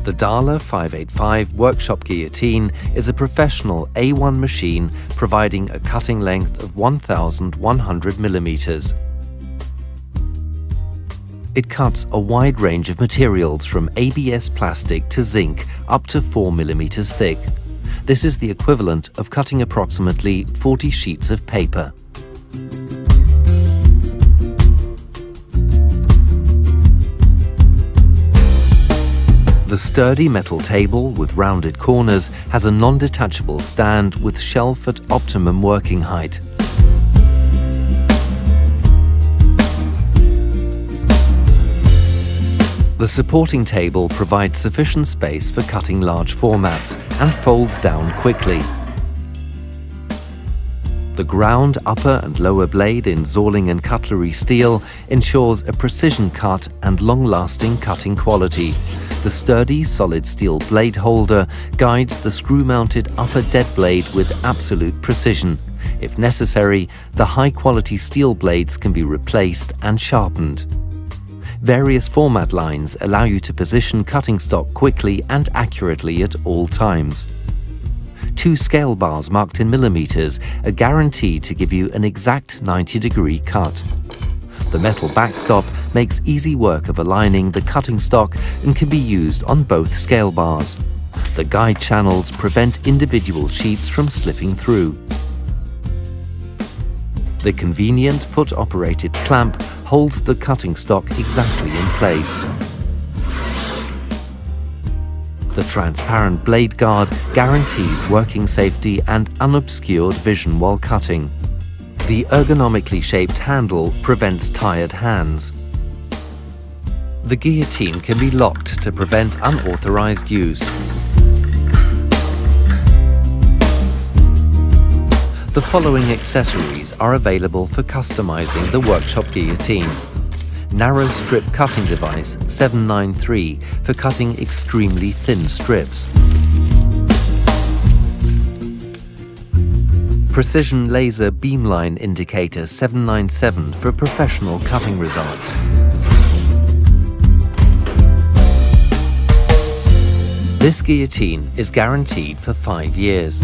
The DAHLE 585 workshop guillotine is a professional A1 machine providing a cutting length of 1,100 millimeters. It cuts a wide range of materials from ABS plastic to zinc up to 4 millimeters thick. This is the equivalent of cutting approximately 40 sheets of paper. The sturdy metal table with rounded corners has a non-detachable stand with shelf at optimum working height. The supporting table provides sufficient space for cutting large formats and folds down quickly. The ground upper and lower blade in Zorling and cutlery steel ensures a precision cut and long-lasting cutting quality. The sturdy solid steel blade holder guides the screw-mounted upper dead blade with absolute precision. If necessary, the high-quality steel blades can be replaced and sharpened. Various format lines allow you to position cutting stock quickly and accurately at all times. 2 scale bars marked in millimeters are guaranteed to give you an exact 90-degree cut. The metal backstop makes easy work of aligning the cutting stock and can be used on both scale bars. The guide channels prevent individual sheets from slipping through. The convenient foot-operated clamp holds the cutting stock exactly in place. The transparent blade guard guarantees working safety and unobscured vision while cutting. The ergonomically shaped handle prevents tired hands. The guillotine can be locked to prevent unauthorized use. The following accessories are available for customizing the workshop guillotine. Narrow strip cutting device 793 for cutting extremely thin strips. Precision laser beamline indicator 797 for professional cutting results. This guillotine is guaranteed for 5 years.